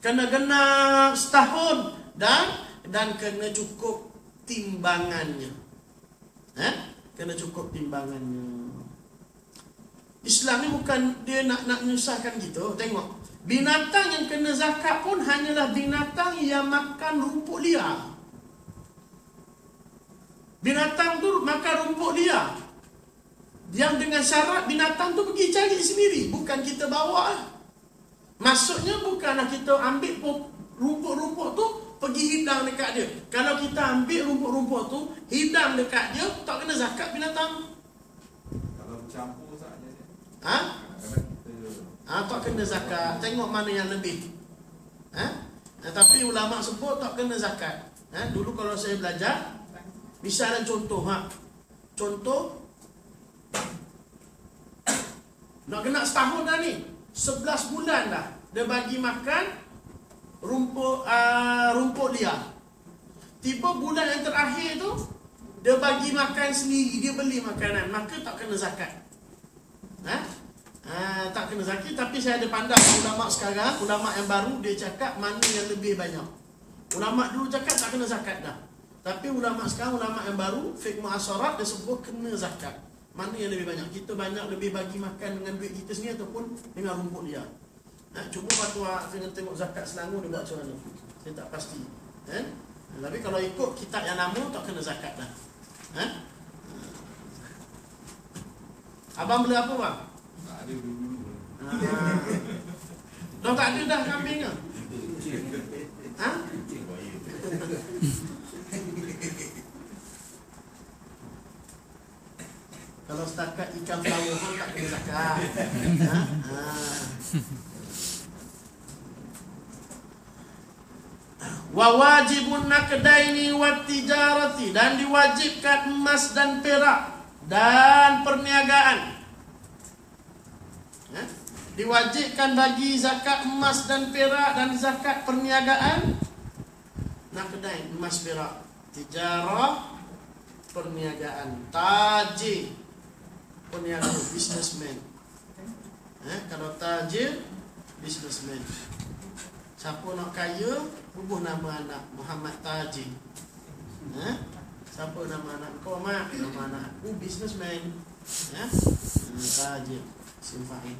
kena genap setahun, dan kena cukup timbangannya. Kena cukup timbangannya. Islam ni bukan dia nak nyusahkan gitu. Tengok, binatang yang kena zakat pun hanyalah binatang yang makan rumput liar. Binatang tu makan rumput liar, yang dengan syarat binatang tu pergi cari sendiri, bukan kita bawa. Maksudnya bukanlah kita ambil rumput-rumput tu pergi hidang dekat dia. Kalau kita ambil rumput-rumput tu hidang dekat dia, tak kena zakat binatang. Kalau campur saja dia. Tak kena zakat. Tengok mana yang lebih. Tapi ulama sebut tak kena zakat. Dulu kalau saya belajar, misalnya contoh, contoh nak kena setahun dah ni, 11 bulan dah dia bagi makan rumput liar. Tiba bulan yang terakhir tu dia bagi makan sendiri, dia beli makanan, maka tak kena zakat. Tak kena zakat. Tapi saya ada pandang ulama sekarang, ulama yang baru, dia cakap mana yang lebih banyak. Ulama dulu cakap tak kena zakat dah, tapi ulama sekarang, ulama yang baru, fiqh mu'asyarat, dia sebut kena zakat. Mana yang lebih banyak? Kita banyak lebih bagi makan dengan duit kita sendiri ataupun dengan rumput liar? Cuma fatwa kena tengok zakat Selangor dia buat macam mana, saya tak pasti. Tapi kalau ikut kitab yang lama, tak kena zakat dah. Abang beli apa bang? Tak ada dulu. Dah tak ada dah kambing ke? Kalau setakat ikan flower pun tak kena zakat. Wa wajibun naqdaini wat tijarati, dan diwajibkan emas dan perak dan perniagaan. Diwajibkan bagi zakat emas dan perak dan zakat perniagaan. Naqdain, emas perak, tijarah, perniagaan, tajir, peniaga, businessman. Kalau tajir, businessman. Siapa nak kaya, bubuh nama anak Muhammad Tajir. Siapa nama anak kau, mak? Nama anak aku businessman. Tajir, simfahim.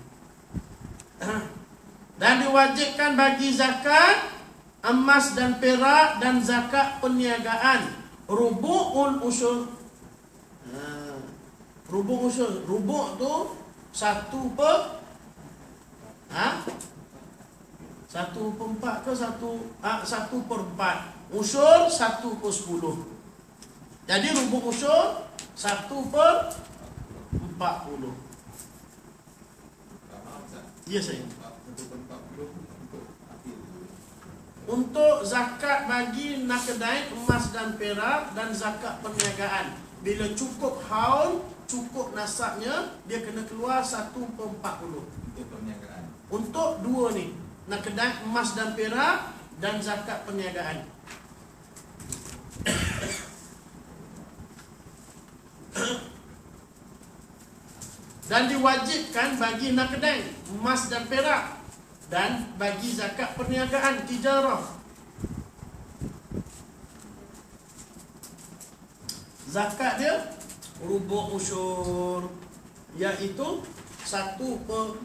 Dan diwajibkan bagi zakat emas dan perak dan zakat perniagaan. Rubu'ul usyur. Rubu' usyur. Rubu' tu 1/4 ke 1/4. Usyur 1/10. Jadi rubu' usyur 1/40. Ya saya. Untuk zakat bagi naqdain, emas dan perak, dan zakat perniagaan, bila cukup haul, cukup nasabnya, dia kena keluar 1/40 Untuk perniagaan. Untuk dua ni, naqdain, emas dan perak, dan zakat perniagaan. Dan diwajibkan bagi naqdain, emas dan perak, dan bagi zakat perniagaan, tijarah. Zakat dia rubu' usyur, iaitu 1/40.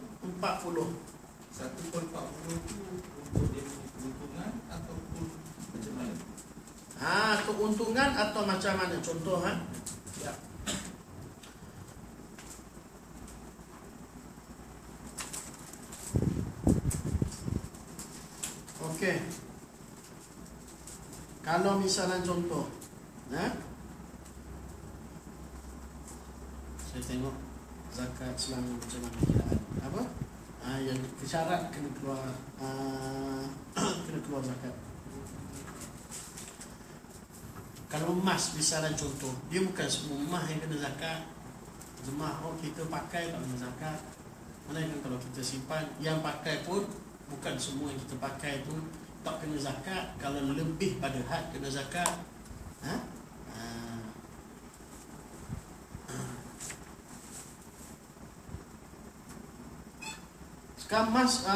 1/40 itu untuk dia keuntungan ataupun macam mana? Keuntungan atau macam mana? Contoh ya. Okey. Kalau misalnya contoh, saya tengok zakat Selangor macam mana kiraan. Apa? Yang syarat kena keluar kena keluar zakat. Kalau emas misalnya contoh, dia bukan semua emas yang kena zakat. Emas kita pakai tak kena zakat. Melainkan kalau kita simpan, yang pakai pun bukan semua yang kita pakai tu tak kena zakat. Kalau lebih pada had kena zakat. Sekarang emas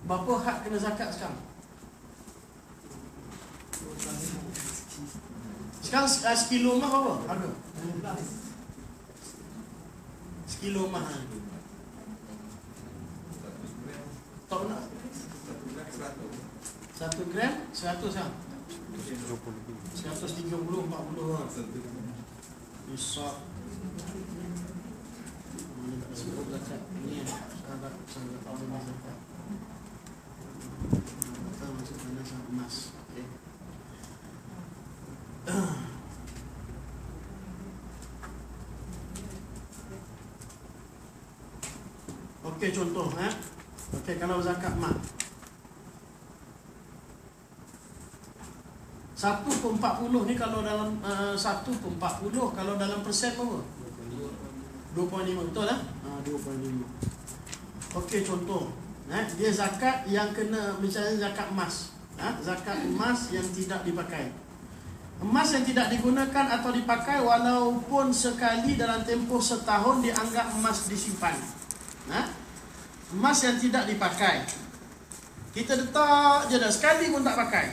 Berapa hak kena zakat sekarang? Sekarang sekilo emas berapa harga? Sekilo emas tak nak 1 gram 100 kan? 130 40 lah. Isap. Mana tak sebut zakat ni sahabat tahu ni zakat. Kita masuk mana sama emas. Okey. Okey, contoh okey, kalau zakat emas 1/40 ni kalau dalam 1/40 kalau dalam persen berapa? 2.5, betul lah? 2.5. Okey, contoh dia zakat yang kena, misalnya zakat emas. Zakat emas yang tidak dipakai. Emas yang tidak digunakan atau dipakai walaupun sekali dalam tempoh setahun dianggap emas disimpan. Emas yang tidak dipakai, kita letak je dah, sekali pun tak pakai,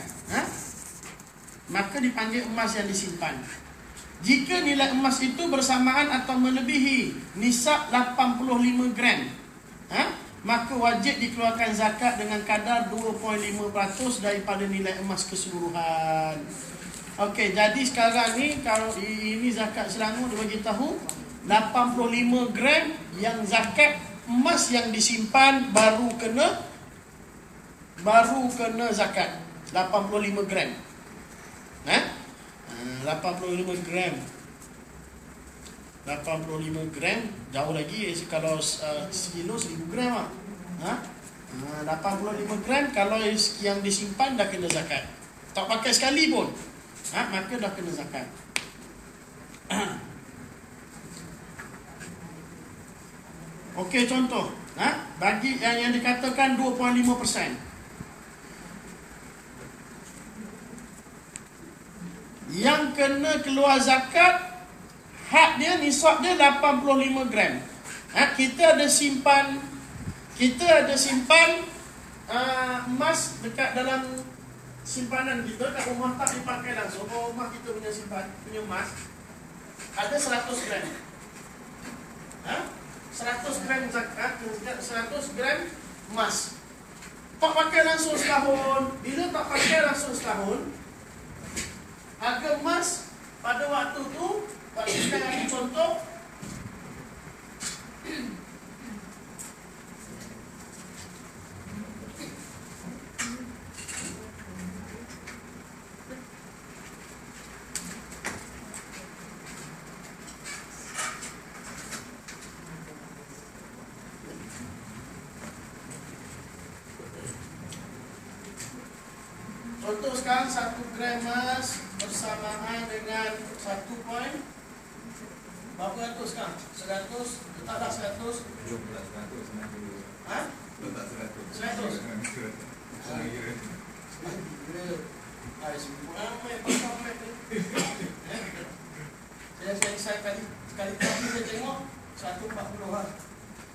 maka dipanggil emas yang disimpan. Jika nilai emas itu bersamaan atau melebihi nisab 85 gram, maka wajib dikeluarkan zakat dengan kadar 2.5% daripada nilai emas keseluruhan. Okey, jadi sekarang ni kalau ini zakat Selangor dia bagi tahu 85 gram yang zakat emas yang disimpan baru kena zakat 85 gram. 85 gram 85 gram jauh lagi, kalau sekilo 1000 gram lah. 85 gram kalau yang disimpan dah kena zakat. Tak pakai sekali pun, maka dah kena zakat. Okey, contoh bagi yang dikatakan 2.5%, yang kena keluar zakat hak dia, nisab dia 85 gram. Kita ada simpan emas dekat dalam simpanan kita kat rumah, tak dipakai langsung. Rumah kita punya emas ada 100 gram. 100 gram zakat, 100 gram emas. Tak pakai langsung setahun. Bila tak pakai langsung setahun, harga emas pada waktu tu, kita ambil contoh, contoh sekarang 1 gram emas bersamaan dengan 1 point berapa ratus sekarang? 100, taklah 100. 100. Saya kali tadi saya tengok 140 lah.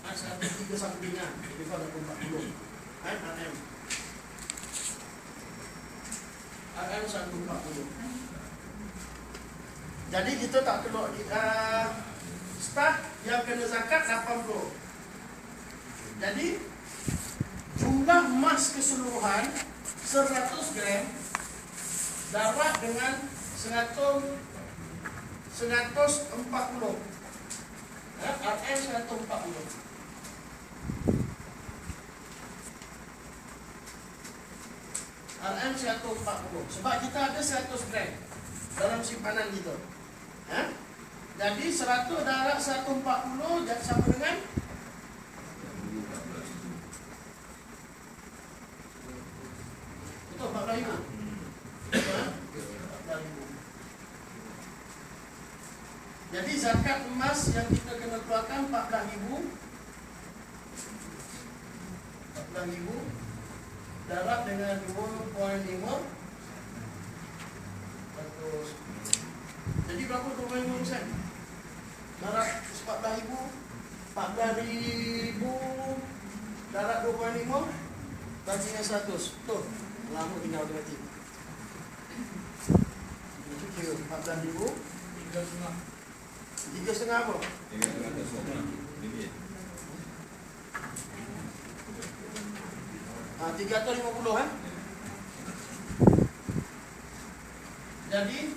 103 sampingan. Jadi kalau 140. RM 140. Jadi kita tak keluar start yang kena zakat 80. Jadi jumlah emas keseluruhan 100 gram darab dengan 140. RM 140. RM 140. Sebab kita ada 100 gram dalam simpanan kita. Jadi 100 darab 140 sama dengan betul 14,000. 14,000. Jadi zakat emas yang kita kena keluarkan 14,000. 14,000 darab dengan 2.5. Jadi berapa 2.5%? Darab 14,000. 14,000 darab 2.5 Baginya 100. Tuh, lama tinggal berarti. Kira 14,000. 3,5. 3,5 apa? 3,5 ringgit. 350 kan? Jadi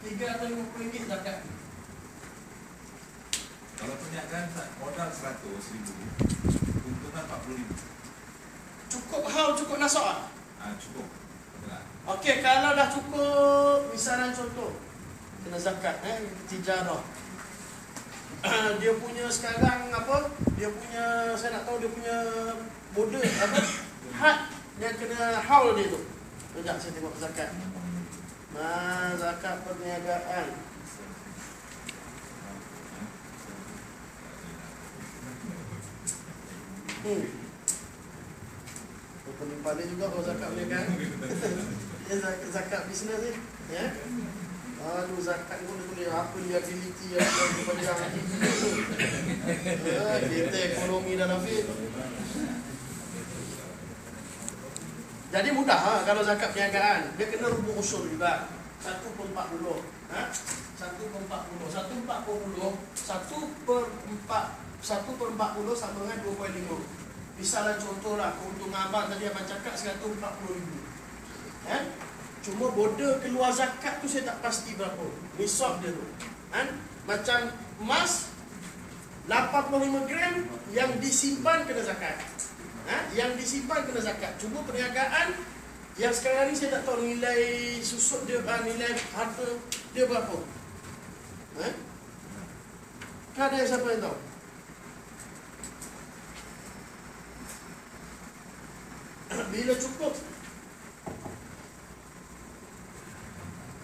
RM350 zakat. Kalau perniagaan modal 100,000, keuntungan 40,000. Cukup haul, cukup nasab. Cukup. Betul. Okey, kalau dah cukup, misalnya contoh kena zakat tijarah. Dia punya sekarang apa? Dia punya, saya nak tahu dia punya border apa? Had yang kena haul dia tu. Sekejap saya tengok zakat. Zakat perniagaan. Paling juga kalau zakat perniagaan. Ya, zakat bisnes ni. Ya. Aduh, zakat pun dia boleh apa liability yang daripada yang kita ekonomi dan afir. Jadi mudah kalau zakat perniagaan. Dia kena rubuh usul juga. 1/40. 1/40. 1/40 sama dengan 2.5. Misalnya contohlah keuntungan abang tadi abang cakap 140,000. Cuma border keluar zakat tu saya tak pasti berapa nisab dia tu. Macam emas 85 gram yang disimpan kena zakat. Yang disimpan kena zakat. Cuma perniagaan yang sekarang ni saya tak tahu nilai susut dia, nilai harta dia berapa. Ada yang siapa yang tahu? Bila cukup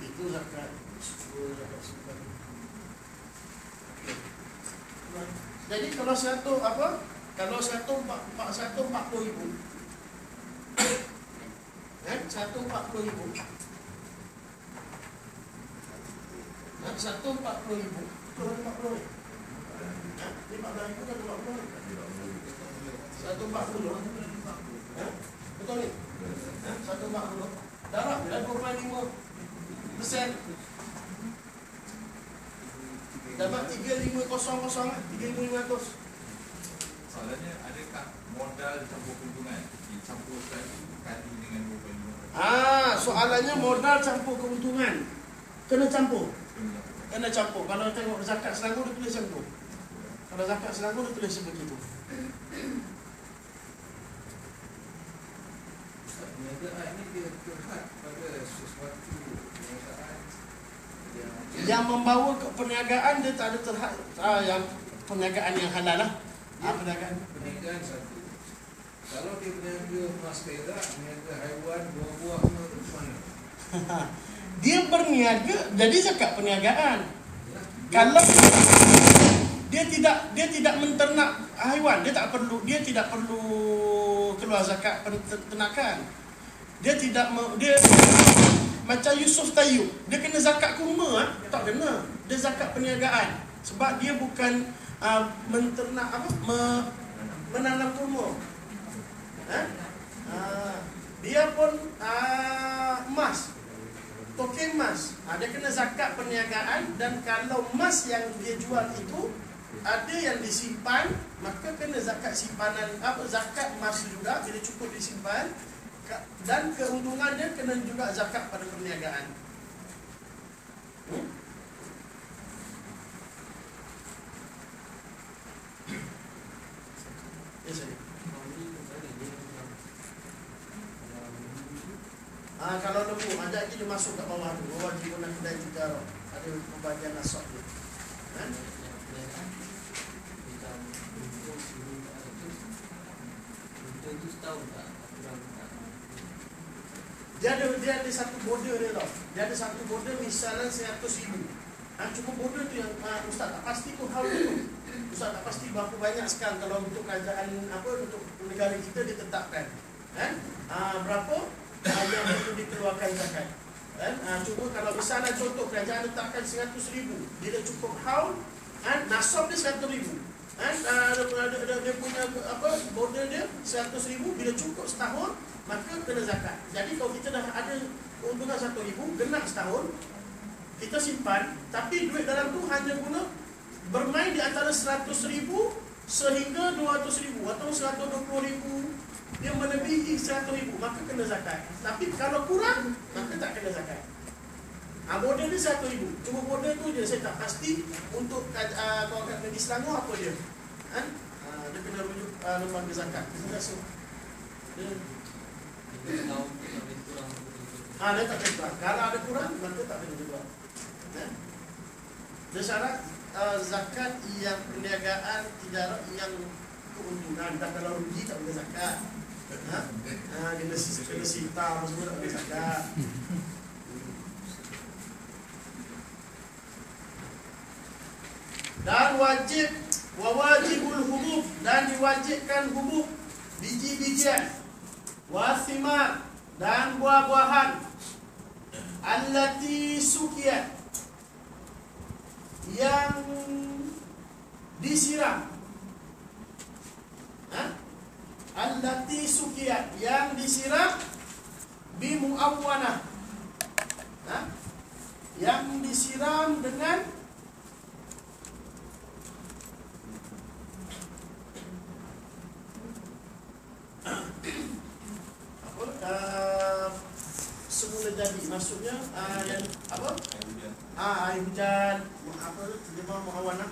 itu zakat. Jadi kalau 140,000 140,000 betul ni? 140 darab dah 25%. Dapat 3,500. 3,500. Soalannya, adakah modal campur keuntungan dicampurkan kali dengan 2.5? Soalannya modal campur keuntungan. Kena campur. Kalau tengok zakat Selangor dia tulis macam tu. Kalau zakat Selangor dia tulis sebegitu. Perniagaan ini dia terhad pada sesuatu perniagaan yang membawa ke perniagaan dia tak ada terhad yang perniagaan yang halal lah. Perniagaan satu. Kalau dia berniaga emas perak, berniaga haiwan, buah-buah tu mana? Dia berniaga jadi zakat perniagaan. Kalau dia tidak menternak haiwan, dia tidak perlu keluar zakat peternakan. Dia macam Yusuf Tayyub, dia kena zakat kurma tak kena. Dia zakat perniagaan sebab dia bukan menternak menanam kurma. Dia pun emas, token emas. Dia kena zakat perniagaan. Dan kalau emas yang dia jual itu ada yang disimpan, maka kena zakat simpanan, zakat emas juga bila cukup disimpan. Dan keuntungan dia kena juga zakat pada perniagaan. Kalau lembu, ajak dia masuk kat bawah tu. Bawah dia guna kedai tijarah. Ada pembagian nasab dia. Dia ada satu border dia tau. Dia ada satu border misalnya 100,000. Cuma border tu yang Ustaz tak pasti tu how tu. Ustaz tak pasti berapa banyak sekarang kalau untuk kerajaan untuk negara kita ditetapkan. Berapa yang perlu dikeluarkan zakat. Cuma kalau misalnya contoh kerajaan letakkan 100,000, dia dah cukup haul, nasab dia 100,000. Dia punya 100,000, bila cukup setahun maka kena zakat. Jadi kalau kita dah ada keuntungan 1,000, genap setahun, kita simpan, tapi duit dalam tu hanya guna bermain di antara 100,000 sehingga 200,000 atau 120,000, dia melebihi 100,000, maka kena zakat. Tapi kalau kurang, maka tak kena zakat. Model dia 1,000, cuma model tu je saya tak pasti untuk kalau kat negeri Selangor apa dia. Dia kena rujuk lembaga zakat. Terima kasih. Dia tak kena kurang. Kalau ada kurang, maka tak kena juga. Dia syarat zakat yang perniagaan, tijarah yang keuntungan. Dan kalau rugi tak boleh zakat. Kena sita semua tak boleh zakat. Dan wajibul hubub, dan diwajibkan hubub, biji-bijian, wasimar, dan buah-buahan, allati sukiyat, yang disiram, allati sukiyat, yang disiram, bimuawwanah, yang disiram dengan semula jadi, maksudnya yang apa? Air hujan, apa terjemah muawanah.